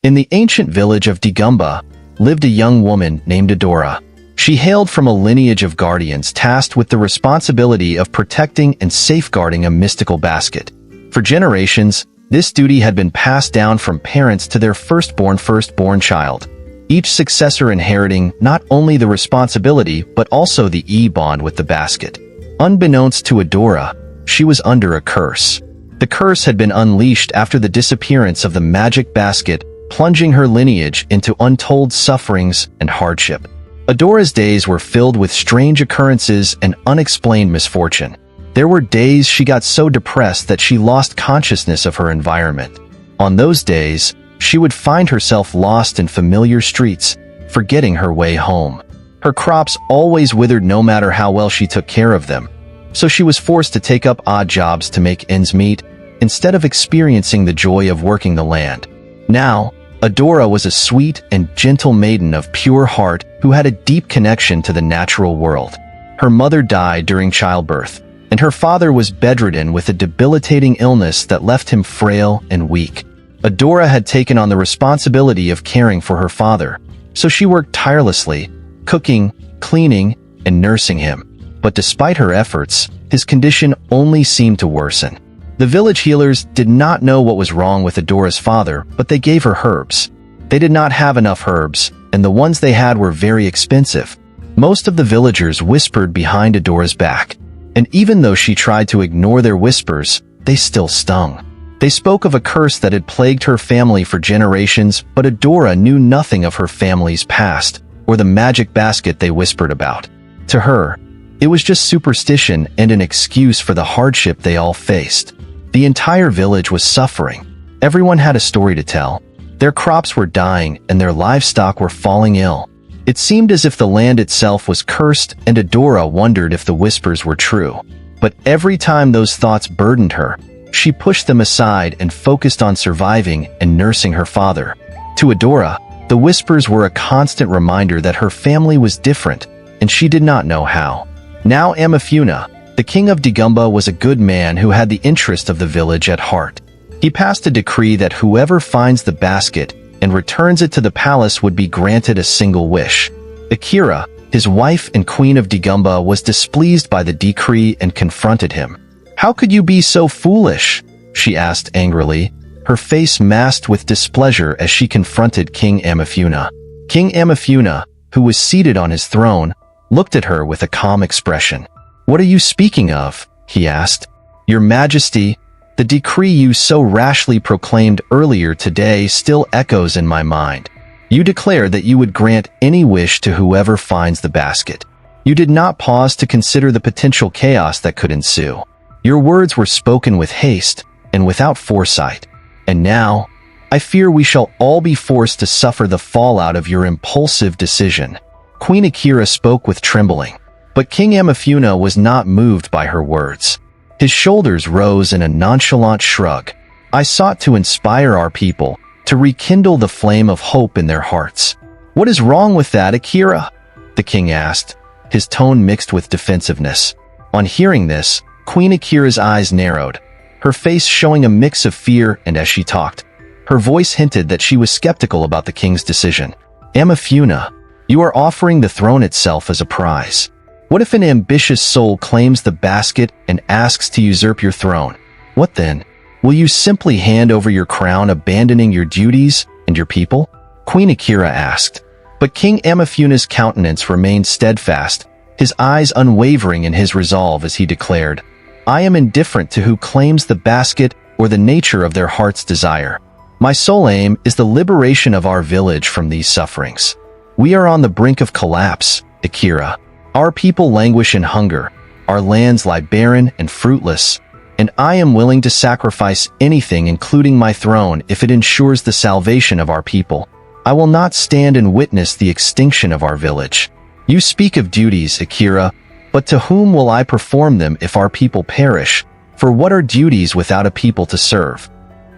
In the ancient village of Degumba lived a young woman named Adora. She hailed from a lineage of guardians tasked with the responsibility of protecting and safeguarding a mystical basket. For generations, this duty had been passed down from parents to their firstborn child, each successor inheriting not only the responsibility but also the bond with the basket. Unbeknownst to Adora, she was under a curse. The curse had been unleashed after the disappearance of the magic basket, plunging her lineage into untold sufferings and hardship. Adora's days were filled with strange occurrences and unexplained misfortune. There were days she got so depressed that she lost consciousness of her environment. On those days, she would find herself lost in familiar streets, forgetting her way home. Her crops always withered no matter how well she took care of them, so she was forced to take up odd jobs to make ends meet, instead of experiencing the joy of working the land. Now, Adora was a sweet and gentle maiden of pure heart who had a deep connection to the natural world. Her mother died during childbirth, and her father was bedridden with a debilitating illness that left him frail and weak. Adora had taken on the responsibility of caring for her father, so she worked tirelessly, cooking, cleaning, and nursing him. But despite her efforts, his condition only seemed to worsen. The village healers did not know what was wrong with Adora's father, but they gave her herbs. They did not have enough herbs, and the ones they had were very expensive. Most of the villagers whispered behind Adora's back, and even though she tried to ignore their whispers, they still stung. They spoke of a curse that had plagued her family for generations, but Adora knew nothing of her family's past, or the magic basket they whispered about. To her, it was just superstition and an excuse for the hardship they all faced. The entire village was suffering. Everyone had a story to tell. Their crops were dying and their livestock were falling ill. It seemed as if the land itself was cursed, and Adora wondered if the whispers were true. But every time those thoughts burdened her, she pushed them aside and focused on surviving and nursing her father. To Adora, the whispers were a constant reminder that her family was different, and she did not know how. Now Amefuna, the king of Degumba, was a good man who had the interest of the village at heart. He passed a decree that whoever finds the basket and returns it to the palace would be granted a single wish. Ekira, his wife and queen of Degumba, was displeased by the decree and confronted him. "How could you be so foolish?" she asked angrily, her face masked with displeasure as she confronted King Amefuna. King Amefuna, who was seated on his throne, looked at her with a calm expression. "What are you speaking of?" he asked. "Your Majesty, the decree you so rashly proclaimed earlier today still echoes in my mind. You declared that you would grant any wish to whoever finds the basket. You did not pause to consider the potential chaos that could ensue. Your words were spoken with haste and without foresight. And now, I fear we shall all be forced to suffer the fallout of your impulsive decision." Queen Ekira spoke with trembling. But King Amefuna was not moved by her words. His shoulders rose in a nonchalant shrug. "I sought to inspire our people, to rekindle the flame of hope in their hearts." "What is wrong with that, Ekira?" the king asked, his tone mixed with defensiveness. On hearing this, Queen Ekira's eyes narrowed, her face showing a mix of fear, and as she talked, her voice hinted that she was skeptical about the king's decision. "Amefuna, you are offering the throne itself as a prize. What if an ambitious soul claims the basket and asks to usurp your throne? What then? Will you simply hand over your crown, abandoning your duties and your people?" Queen Ekira asked. But King Amefuna's countenance remained steadfast, his eyes unwavering in his resolve as he declared, "I am indifferent to who claims the basket or the nature of their heart's desire. My sole aim is the liberation of our village from these sufferings. We are on the brink of collapse, Ekira. Our people languish in hunger, our lands lie barren and fruitless, and I am willing to sacrifice anything, including my throne, if it ensures the salvation of our people. I will not stand and witness the extinction of our village. You speak of duties, Ekira, but to whom will I perform them if our people perish? For what are duties without a people to serve?"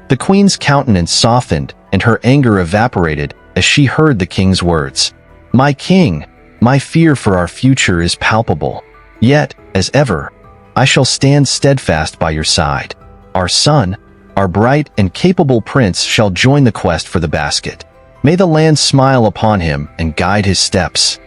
The queen's countenance softened, and her anger evaporated as she heard the king's words. "My king, my fear for our future is palpable. Yet, as ever, I shall stand steadfast by your side. Our son, Our bright and capable prince shall join the quest for the basket. May the land smile upon him and guide his steps."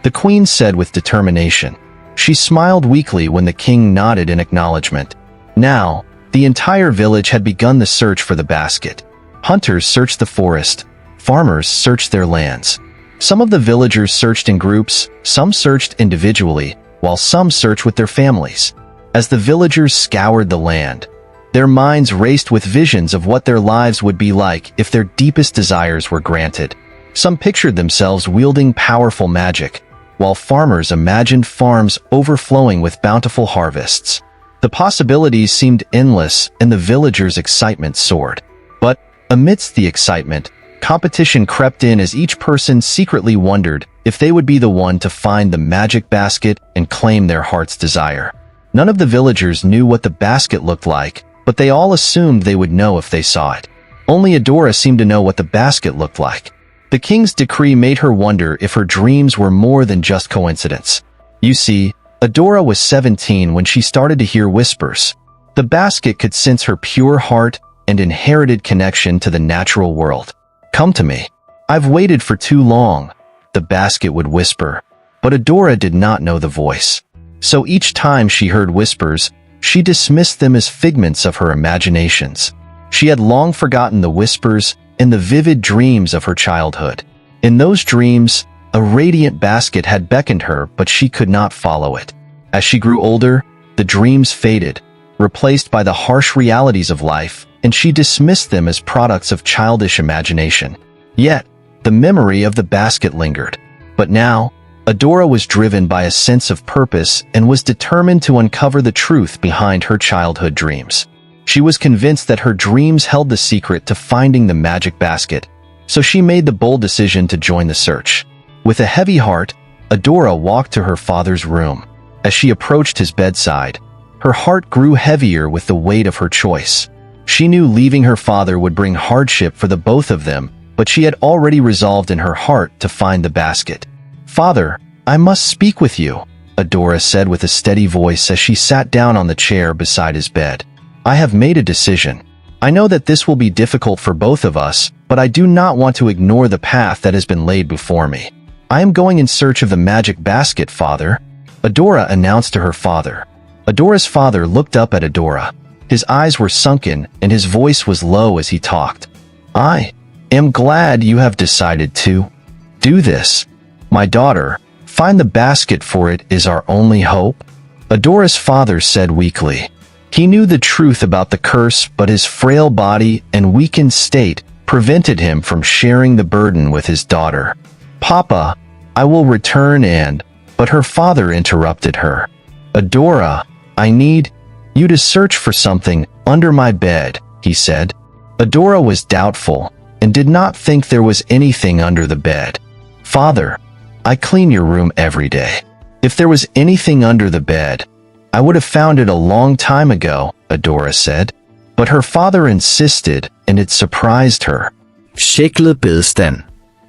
The queen said with determination. She smiled weakly when the king nodded in acknowledgement. Now, the entire village had begun the search for the basket. Hunters searched the forest. Farmers searched their lands. Some of the villagers searched in groups, some searched individually, while some searched with their families. As the villagers scoured the land, their minds raced with visions of what their lives would be like if their deepest desires were granted. Some pictured themselves wielding powerful magic, while farmers imagined farms overflowing with bountiful harvests. The possibilities seemed endless, and the villagers' excitement soared. But amidst the excitement, competition crept in as each person secretly wondered if they would be the one to find the magic basket and claim their heart's desire. None of the villagers knew what the basket looked like, but they all assumed they would know if they saw it. Only Adora seemed to know what the basket looked like. The king's decree made her wonder if her dreams were more than just coincidence. You see, Adora was 17 when she started to hear whispers. The basket could sense her pure heart and inherited connection to the natural world. "Come to me. I've waited for too long," the basket would whisper. But Adora did not know the voice. So each time she heard whispers, she dismissed them as figments of her imaginations. She had long forgotten the whispers and the vivid dreams of her childhood. In those dreams, a radiant basket had beckoned her, but she could not follow it. As she grew older, the dreams faded, replaced by the harsh realities of life, and she dismissed them as products of childish imagination. Yet, the memory of the basket lingered. But now, Adora was driven by a sense of purpose and was determined to uncover the truth behind her childhood dreams. She was convinced that her dreams held the secret to finding the magic basket, so she made the bold decision to join the search. With a heavy heart, Adora walked to her father's room. As she approached his bedside, her heart grew heavier with the weight of her choice. She knew leaving her father would bring hardship for the both of them, but she had already resolved in her heart to find the basket. "Father, I must speak with you," Adora said with a steady voice as she sat down on the chair beside his bed. "I have made a decision. I know that this will be difficult for both of us, but I do not want to ignore the path that has been laid before me. I am going in search of the magic basket, father," Adora announced to her father. Adora's father looked up at Adora. His eyes were sunken and his voice was low as he talked. "I am glad you have decided to do this. My daughter, find the basket, for it is our only hope," Adora's father said weakly. He knew the truth about the curse, but his frail body and weakened state prevented him from sharing the burden with his daughter. "Papa, I will return and—" But her father interrupted her. "Adora, I need you to search for something under my bed," he said. Adora was doubtful and did not think there was anything under the bed. "Father, I clean your room every day. If there was anything under the bed, I would have found it a long time ago," Adora said. But her father insisted, and it surprised her. "Shekle bedstand.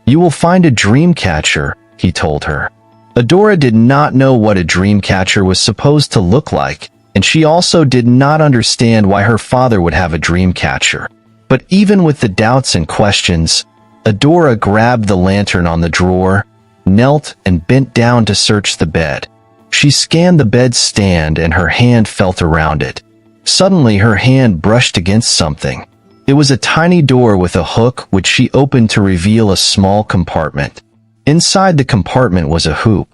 You will find a dream catcher," he told her. Adora did not know what a dream catcher was supposed to look like, and she also did not understand why her father would have a dream catcher. But even with the doubts and questions, Adora grabbed the lantern on the drawer, knelt and bent down to search the bed. She scanned the bed stand and her hand felt around it. Suddenly her hand brushed against something. It was a tiny door with a hook which she opened to reveal a small compartment. Inside the compartment was a hoop.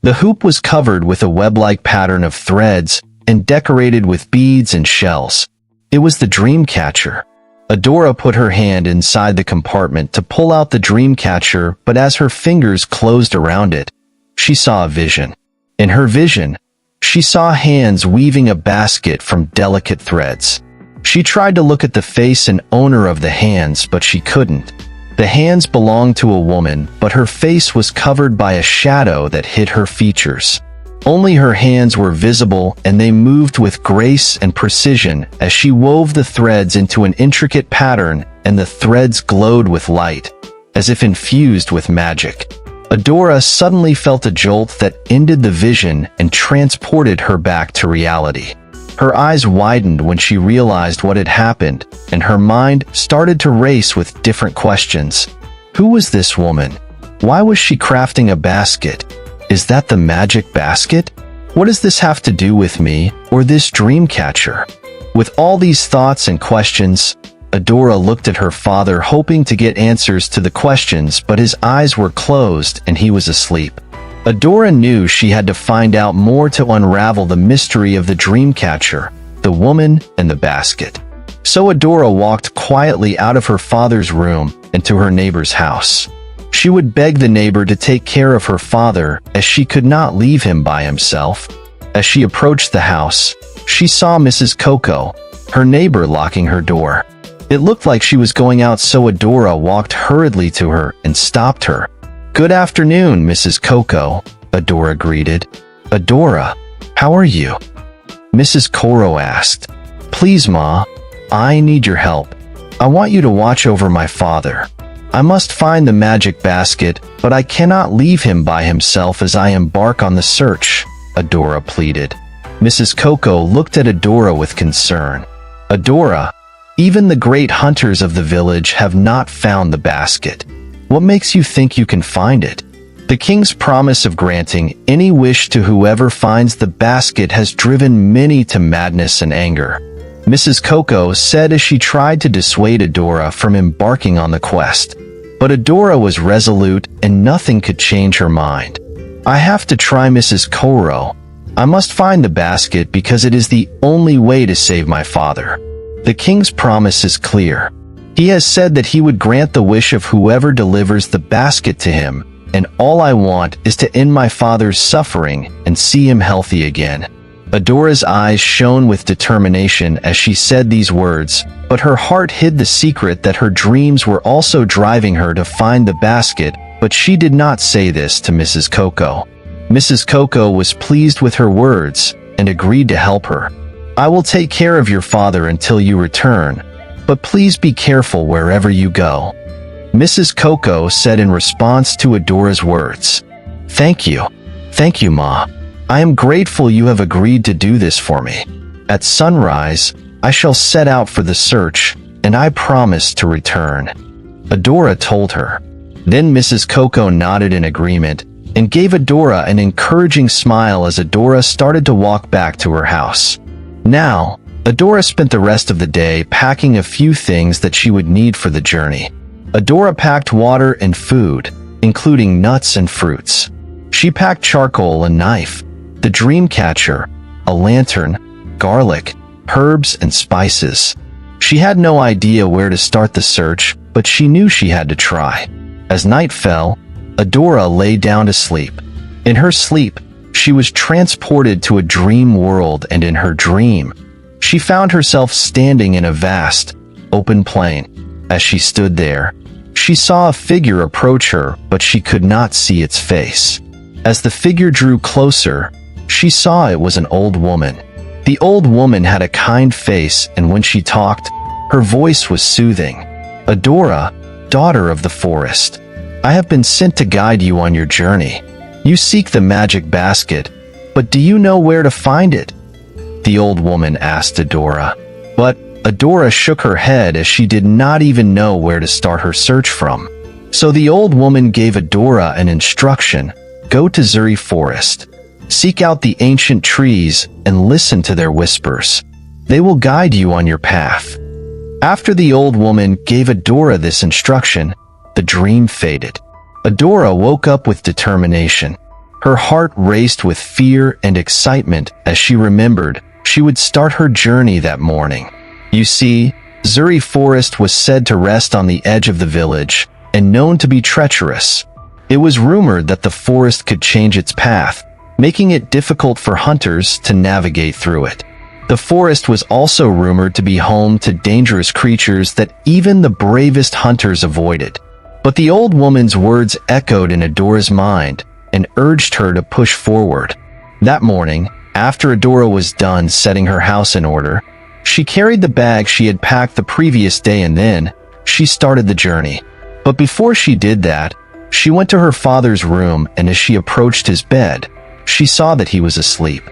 The hoop was covered with a web-like pattern of threads and decorated with beads and shells. It was the dream catcher. Adora put her hand inside the compartment to pull out the dream catcher, but as her fingers closed around it, she saw a vision. In her vision, she saw hands weaving a basket from delicate threads. She tried to look at the face and owner of the hands, but she couldn't. The hands belonged to a woman, but her face was covered by a shadow that hid her features. Only her hands were visible, and they moved with grace and precision as she wove the threads into an intricate pattern, and the threads glowed with light, as if infused with magic. Adora suddenly felt a jolt that ended the vision and transported her back to reality. Her eyes widened when she realized what had happened, and her mind started to race with different questions. Who was this woman? Why was she crafting a basket? Is that the magic basket? What does this have to do with me, or this dream catcher? With all these thoughts and questions, Adora looked at her father hoping to get answers to the questions, but his eyes were closed and he was asleep. Adora knew she had to find out more to unravel the mystery of the dream catcher, the woman, and the basket. So Adora walked quietly out of her father's room and to her neighbor's house. She would beg the neighbor to take care of her father, as she could not leave him by himself. As she approached the house, she saw Mrs. Coco, her neighbor, locking her door. It looked like she was going out, so Adora walked hurriedly to her and stopped her. "Good afternoon, Mrs. Coco," Adora greeted. "Adora, how are you?" Mrs. Coco asked. "Please, Ma, I need your help. I want you to watch over my father. I must find the magic basket, but I cannot leave him by himself as I embark on the search," Adora pleaded. Mrs. Coco looked at Adora with concern. "Adora, even the great hunters of the village have not found the basket. What makes you think you can find it? The king's promise of granting any wish to whoever finds the basket has driven many to madness and anger," Mrs. Coco said as she tried to dissuade Adora from embarking on the quest. But Adora was resolute and nothing could change her mind. "I have to try, Mrs. Coco. I must find the basket because it is the only way to save my father. The king's promise is clear. He has said that he would grant the wish of whoever delivers the basket to him, and all I want is to end my father's suffering and see him healthy again." Adora's eyes shone with determination as she said these words, but her heart hid the secret that her dreams were also driving her to find the basket, but she did not say this to Mrs. Coco. Mrs. Coco was pleased with her words and agreed to help her. "I will take care of your father until you return, but please be careful wherever you go," Mrs. Coco said in response to Adora's words. Thank you, Ma. I am grateful you have agreed to do this for me. At sunrise, I shall set out for the search, and I promise to return," Adora told her. Then Mrs. Coco nodded in agreement and gave Adora an encouraging smile as Adora started to walk back to her house. Now, Adora spent the rest of the day packing a few things that she would need for the journey. Adora packed water and food, including nuts and fruits. She packed charcoal, a knife, the dream catcher, a lantern, garlic, herbs, and spices. She had no idea where to start the search, but she knew she had to try. As night fell, Adora lay down to sleep. In her sleep, she was transported to a dream world, and in her dream, she found herself standing in a vast, open plain. As she stood there, she saw a figure approach her, but she could not see its face. As the figure drew closer, she saw it was an old woman. The old woman had a kind face, and when she talked, her voice was soothing. "Adora, daughter of the forest, I have been sent to guide you on your journey. You seek the magic basket, but do you know where to find it?" the old woman asked Adora. But Adora shook her head as she did not even know where to start her search from. So the old woman gave Adora an instruction: go to Zuri Forest. Seek out the ancient trees and listen to their whispers. They will guide you on your path. After the old woman gave Adora this instruction, the dream faded. Adora woke up with determination. Her heart raced with fear and excitement as she remembered she would start her journey that morning. You see, Zuri Forest was said to rest on the edge of the village and known to be treacherous. It was rumored that the forest could change its path, making it difficult for hunters to navigate through it. The forest was also rumored to be home to dangerous creatures that even the bravest hunters avoided. But the old woman's words echoed in Adora's mind and urged her to push forward. That morning, after Adora was done setting her house in order, she carried the bag she had packed the previous day, and then she started the journey. But before she did that, she went to her father's room, and as she approached his bed, she saw that he was asleep.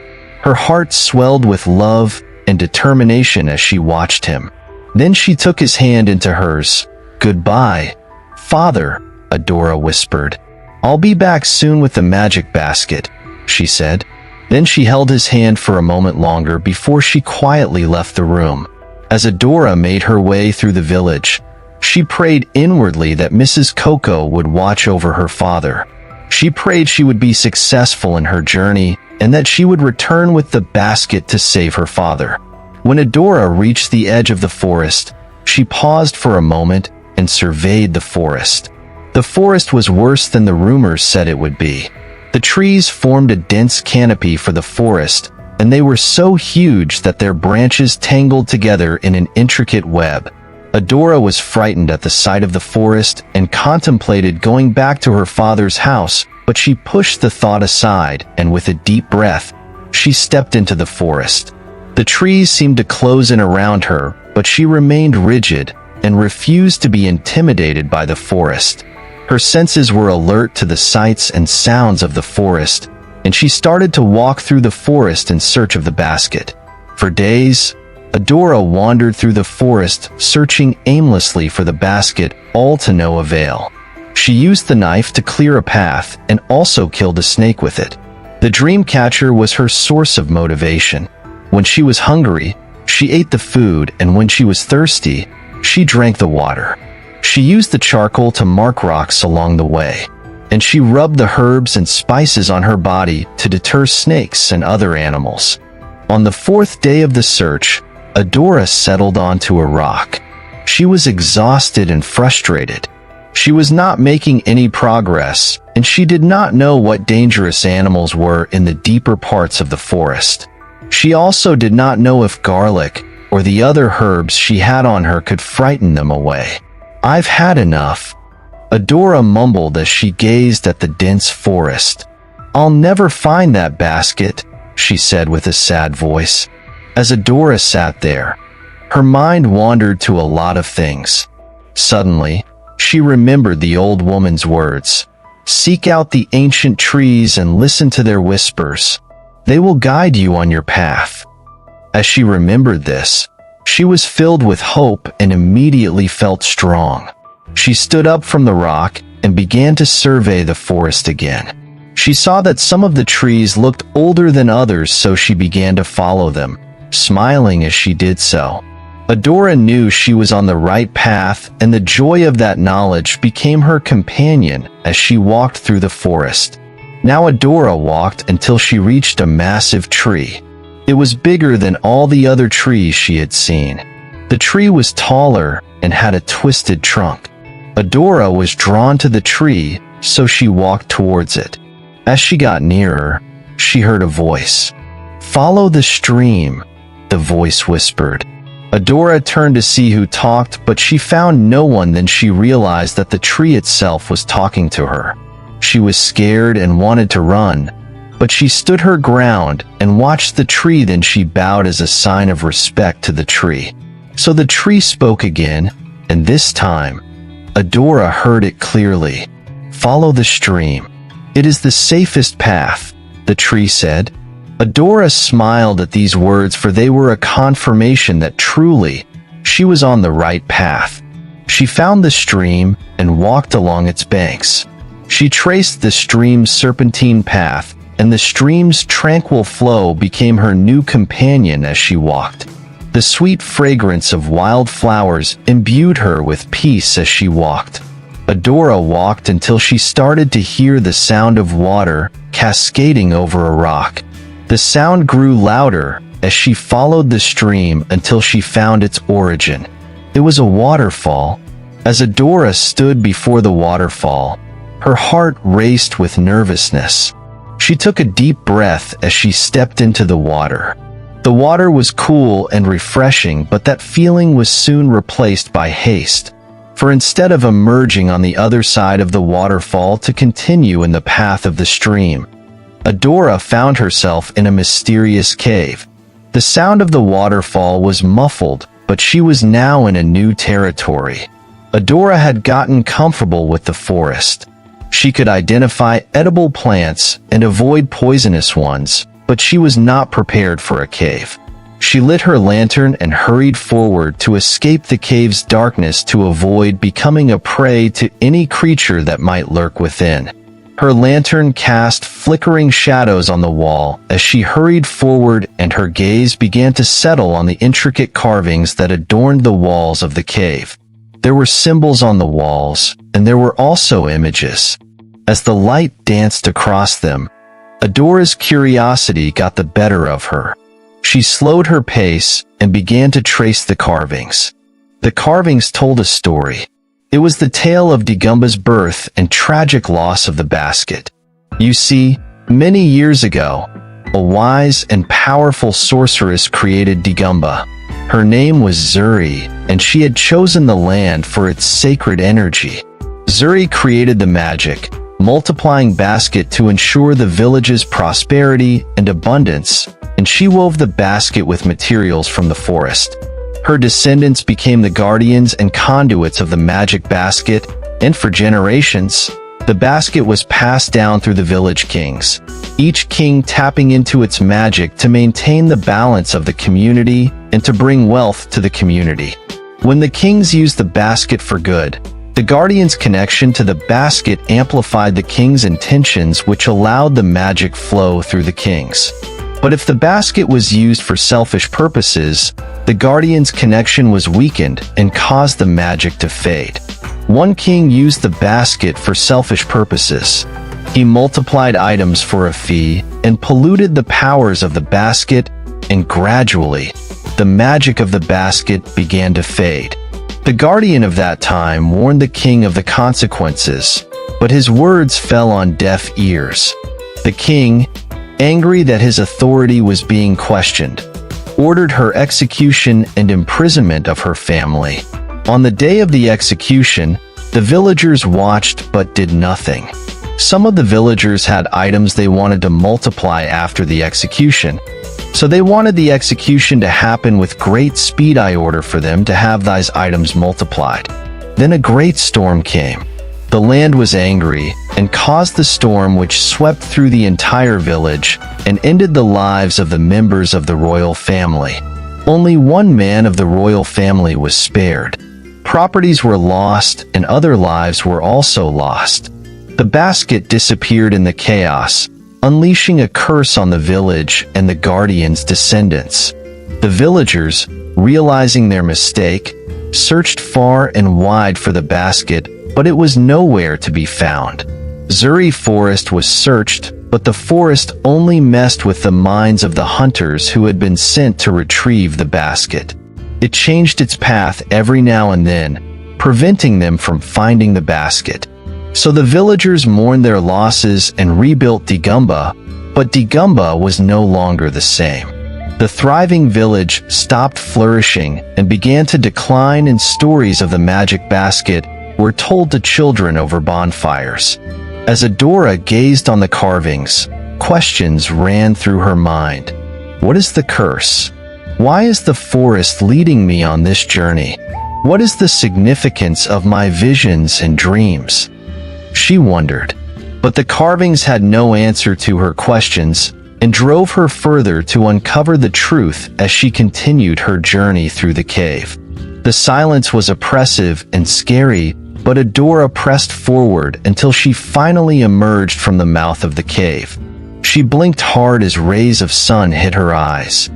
Her heart swelled with love and determination as she watched him. Then she took his hand into hers. "Goodbye, Father," Adora whispered. "I'll be back soon with the magic basket," she said. Then she held his hand for a moment longer before she quietly left the room. As Adora made her way through the village, she prayed inwardly that Mrs. Coco would watch over her father. She prayed she would be successful in her journey and that she would return with the basket to save her father. When Adora reached the edge of the forest, she paused for a moment and surveyed the forest. The forest was worse than the rumors said it would be. The trees formed a dense canopy for the forest, and they were so huge that their branches tangled together in an intricate web. Adora was frightened at the sight of the forest and contemplated going back to her father's house, but she pushed the thought aside, and with a deep breath, she stepped into the forest. The trees seemed to close in around her, but she remained rigid and refused to be intimidated by the forest. Her senses were alert to the sights and sounds of the forest, and she started to walk through the forest in search of the basket. For days, Adora wandered through the forest, searching aimlessly for the basket, all to no avail. She used the knife to clear a path and also killed a snake with it. The dream catcher was her source of motivation. When she was hungry, she ate the food, and when she was thirsty, she drank the water. She used the charcoal to mark rocks along the way, and she rubbed the herbs and spices on her body to deter snakes and other animals. On the fourth day of the search, Adora settled onto a rock. She was exhausted and frustrated. She was not making any progress, and she did not know what dangerous animals were in the deeper parts of the forest. She also did not know if garlic or the other herbs she had on her could frighten them away. "I've had enough," Adora mumbled as she gazed at the dense forest. "I'll never find that basket," she said with a sad voice. As Adora sat there, her mind wandered to a lot of things. Suddenly, she remembered the old woman's words. "Seek out the ancient trees and listen to their whispers. They will guide you on your path." As she remembered this, she was filled with hope and immediately felt strong. She stood up from the rock and began to survey the forest again. She saw that some of the trees looked older than others, so she began to follow them, smiling as she did so. Adora knew she was on the right path, and the joy of that knowledge became her companion as she walked through the forest. Now Adora walked until she reached a massive tree. It was bigger than all the other trees she had seen. The tree was taller and had a twisted trunk. Adora was drawn to the tree, so she walked towards it. As she got nearer, she heard a voice. "Follow the stream," the voice whispered. Adora turned to see who talked, but she found no one. Then she realized that the tree itself was talking to her. She was scared and wanted to run, but she stood her ground and watched the tree. Then she bowed as a sign of respect to the tree. So the tree spoke again, and this time, Adora heard it clearly. "Follow the stream. It is the safest path," the tree said. Adora smiled at these words, for they were a confirmation that truly she was on the right path. She found the stream and walked along its banks. She traced the stream's serpentine path, and the stream's tranquil flow became her new companion as she walked. The sweet fragrance of wild flowers imbued her with peace as she walked. Adora walked until she started to hear the sound of water cascading over a rock. The sound grew louder as she followed the stream until she found its origin. It was a waterfall. As Adora stood before the waterfall, her heart raced with nervousness. She took a deep breath as she stepped into the water. The water was cool and refreshing, but that feeling was soon replaced by haste. For instead of emerging on the other side of the waterfall to continue in the path of the stream, Adora found herself in a mysterious cave. The sound of the waterfall was muffled, but she was now in a new territory. Adora had gotten comfortable with the forest. She could identify edible plants and avoid poisonous ones, but she was not prepared for a cave. She lit her lantern and hurried forward to escape the cave's darkness to avoid becoming a prey to any creature that might lurk within. Her lantern cast flickering shadows on the wall as she hurried forward, and her gaze began to settle on the intricate carvings that adorned the walls of the cave. There were symbols on the walls, and there were also images. As the light danced across them, Adora's curiosity got the better of her. She slowed her pace and began to trace the carvings. The carvings told a story. It was the tale of Degumba's birth and tragic loss of the basket. You see, many years ago, a wise and powerful sorceress created Degumba. Her name was Zuri, and she had chosen the land for its sacred energy. Zuri created the magic, multiplying basket to ensure the village's prosperity and abundance, and she wove the basket with materials from the forest. Her descendants became the guardians and conduits of the magic basket, and for generations, the basket was passed down through the village kings, each king tapping into its magic to maintain the balance of the community and to bring wealth to the community. When the kings used the basket for good, the guardian's connection to the basket amplified the king's intentions, which allowed the magic flow through the kings. But if the basket was used for selfish purposes, the guardian's connection was weakened and caused the magic to fade. One king used the basket for selfish purposes. He multiplied items for a fee and polluted the powers of the basket, and gradually, the magic of the basket began to fade. The guardian of that time warned the king of the consequences, but his words fell on deaf ears. The king, angry that his authority was being questioned, ordered her execution and imprisonment of her family. On the day of the execution, the villagers watched but did nothing. Some of the villagers had items they wanted to multiply after the execution, so they wanted the execution to happen with great speed. I order for them to have those items multiplied. Then a great storm came. The land was angry and caused the storm, which swept through the entire village and ended the lives of the members of the royal family. Only one man of the royal family was spared. Properties were lost and other lives were also lost. The basket disappeared in the chaos, unleashing a curse on the village and the guardian's descendants. The villagers, realizing their mistake, searched far and wide for the basket, but it was nowhere to be found. Zuri Forest was searched, but the forest only messed with the minds of the hunters who had been sent to retrieve the basket. It changed its path every now and then, preventing them from finding the basket. So the villagers mourned their losses and rebuilt Degumba, but Degumba was no longer the same. The thriving village stopped flourishing and began to decline, and stories of the magic basket were told to children over bonfires. As Adora gazed on the carvings, questions ran through her mind. What is the curse? Why is the forest leading me on this journey? What is the significance of my visions and dreams? She wondered, but the carvings had no answer to her questions and drove her further to uncover the truth as she continued her journey through the cave. The silence was oppressive and scary, but Adora pressed forward until she finally emerged from the mouth of the cave. She blinked hard as rays of sun hit her eyes.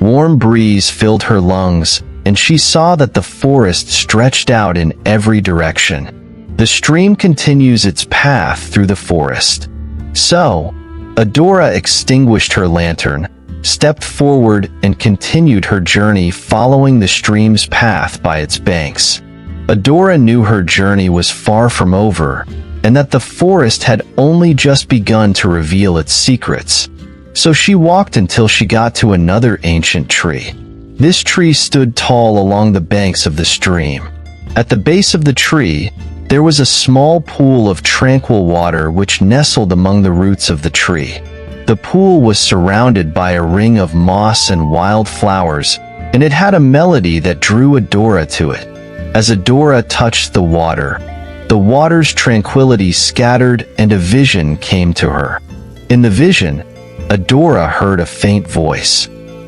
Warm breeze filled her lungs, and she saw that the forest stretched out in every direction. The stream continues its path through the forest. So, Adora extinguished her lantern, stepped forward, and continued her journey following the stream's path by its banks. Adora knew her journey was far from over, and that the forest had only just begun to reveal its secrets. So she walked until she got to another ancient tree. This tree stood tall along the banks of the stream. At the base of the tree, there was a small pool of tranquil water which nestled among the roots of the tree. The pool was surrounded by a ring of moss and wild flowers, and it had a melody that drew Adora to it. As Adora touched the water's tranquility scattered, and a vision came to her. In the vision, Adora heard a faint voice.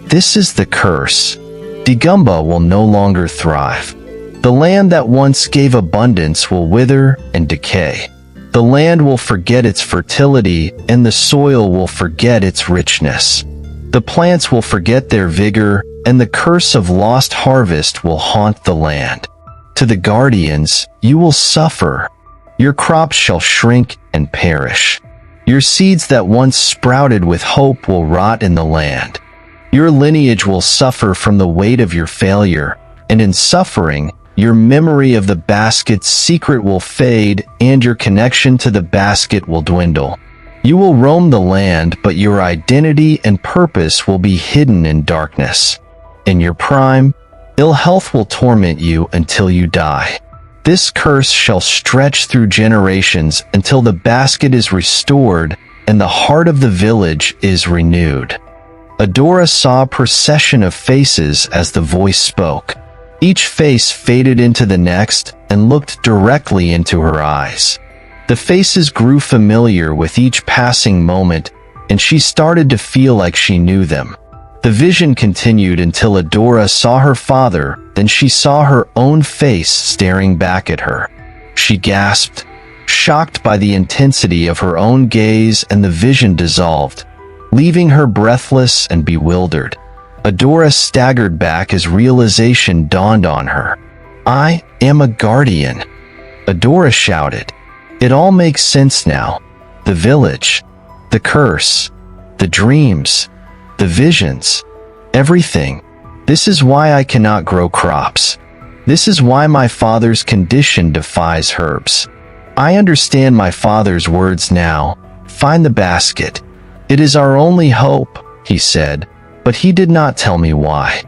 This is the curse. Degumba will no longer thrive. The land that once gave abundance will wither and decay. The land will forget its fertility, and the soil will forget its richness. The plants will forget their vigor, and the curse of lost harvest will haunt the land. To the guardians, you will suffer. Your crops shall shrink and perish. Your seeds that once sprouted with hope will rot in the land. Your lineage will suffer from the weight of your failure, and in suffering, your memory of the basket's secret will fade, and your connection to the basket will dwindle. You will roam the land, but your identity and purpose will be hidden in darkness. In your prime, ill health will torment you until you die. This curse shall stretch through generations until the basket is restored and the heart of the village is renewed. Adora saw a procession of faces as the voice spoke. Each face faded into the next and looked directly into her eyes. The faces grew familiar with each passing moment, and she started to feel like she knew them. The vision continued until Adora saw her father, then she saw her own face staring back at her. She gasped, shocked by the intensity of her own gaze, and the vision dissolved, leaving her breathless and bewildered. Adora staggered back as realization dawned on her. "I am a guardian," Adora shouted. "It all makes sense now. The village, the curse, the dreams, the visions, everything. This is why I cannot grow crops. This is why my father's condition defies herbs. I understand my father's words now. Find the basket. It is our only hope," he said, but he did not tell me why.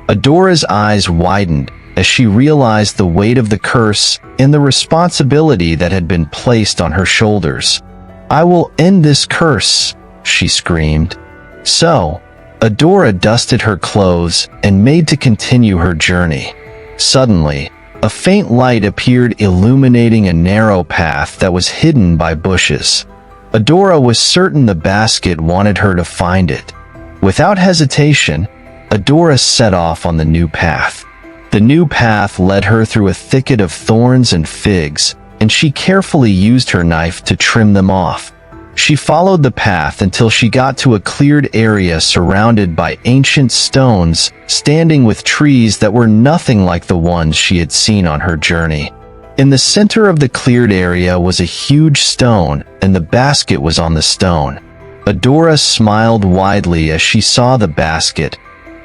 Adora's eyes widened as she realized the weight of the curse and the responsibility that had been placed on her shoulders. "I will end this curse," she screamed. So, Adora dusted her clothes and made to continue her journey. Suddenly, a faint light appeared, illuminating a narrow path that was hidden by bushes. Adora was certain the basket wanted her to find it. Without hesitation, Adora set off on the new path. The new path led her through a thicket of thorns and figs, and she carefully used her knife to trim them off. She followed the path until she got to a cleared area surrounded by ancient stones, standing with trees that were nothing like the ones she had seen on her journey. In the center of the cleared area was a huge stone, and the basket was on the stone. Adora smiled widely as she saw the basket,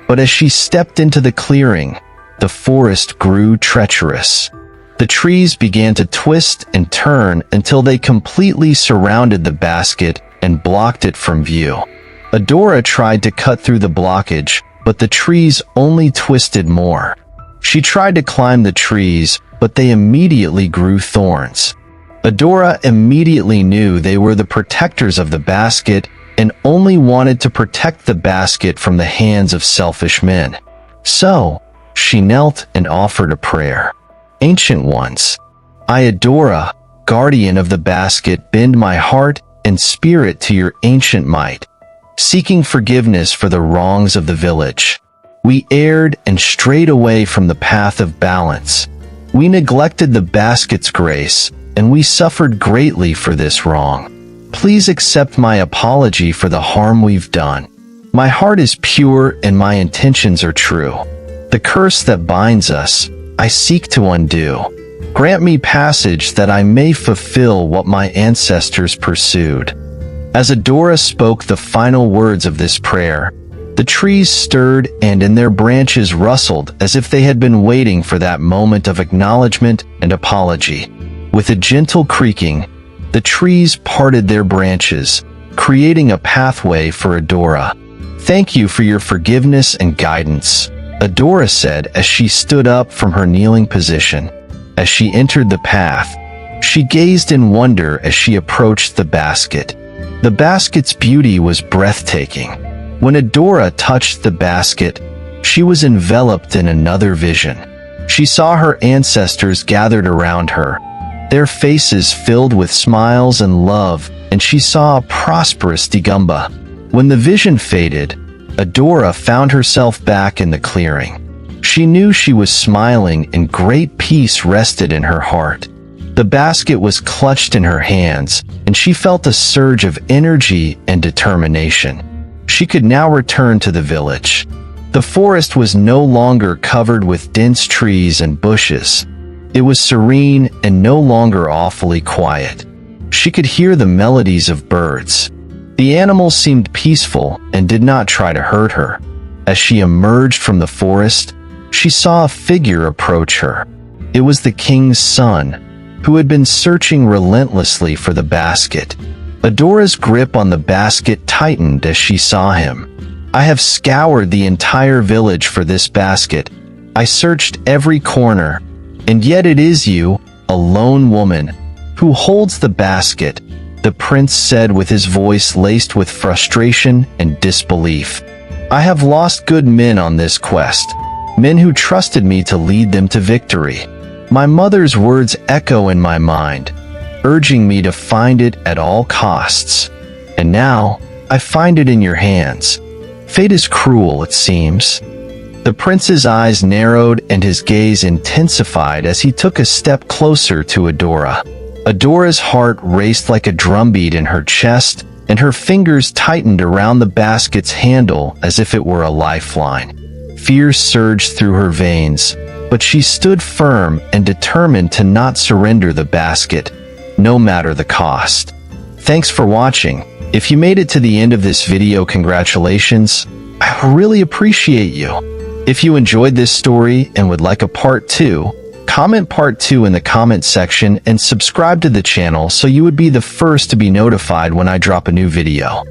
but as she stepped into the clearing, the forest grew treacherous. The trees began to twist and turn until they completely surrounded the basket and blocked it from view. Adora tried to cut through the blockage, but the trees only twisted more. She tried to climb the trees, but they immediately grew thorns. Adora immediately knew they were the protectors of the basket and only wanted to protect the basket from the hands of selfish men. So, she knelt and offered a prayer. "Ancient ones, I, Adora, guardian of the basket, bend my heart and spirit to your ancient might, seeking forgiveness for the wrongs of the village. We erred and strayed away from the path of balance. We neglected the basket's grace, and we suffered greatly for this wrong. Please accept my apology for the harm we've done. My heart is pure and my intentions are true. The curse that binds us, I seek to undo. Grant me passage that I may fulfill what my ancestors pursued." As Adora spoke the final words of this prayer, the trees stirred and in their branches rustled as if they had been waiting for that moment of acknowledgement and apology. With a gentle creaking, the trees parted their branches, creating a pathway for Adora. "Thank you for your forgiveness and guidance," Adora said as she stood up from her kneeling position. As she entered the path, she gazed in wonder as she approached the basket. The basket's beauty was breathtaking. When Adora touched the basket, she was enveloped in another vision. She saw her ancestors gathered around her, their faces filled with smiles and love, and she saw a prosperous Degumba. When the vision faded, Adora found herself back in the clearing. She knew she was smiling and great peace rested in her heart. The basket was clutched in her hands, and she felt a surge of energy and determination. She could now return to the village. The forest was no longer covered with dense trees and bushes. It was serene and no longer awfully quiet. She could hear the melodies of birds. The animals seemed peaceful and did not try to hurt her. As she emerged from the forest, she saw a figure approach her. It was the king's son, who had been searching relentlessly for the basket. Adora's grip on the basket tightened as she saw him. "I have scoured the entire village for this basket. I searched every corner, and yet it is you, a lone woman, who holds the basket," the prince said with his voice laced with frustration and disbelief. "I have lost good men on this quest, men who trusted me to lead them to victory. My mother's words echo in my mind, urging me to find it at all costs. And now, I find it in your hands. Fate is cruel, it seems." The prince's eyes narrowed and his gaze intensified as he took a step closer to Adora. Adora's heart raced like a drumbeat in her chest, and her fingers tightened around the basket's handle as if it were a lifeline. Fear surged through her veins, but she stood firm and determined to not surrender the basket, no matter the cost. Thanks for watching. If you made it to the end of this video, congratulations. I really appreciate you. If you enjoyed this story and would like a part 2, comment part 2 in the comment section and subscribe to the channel so you would be the first to be notified when I drop a new video.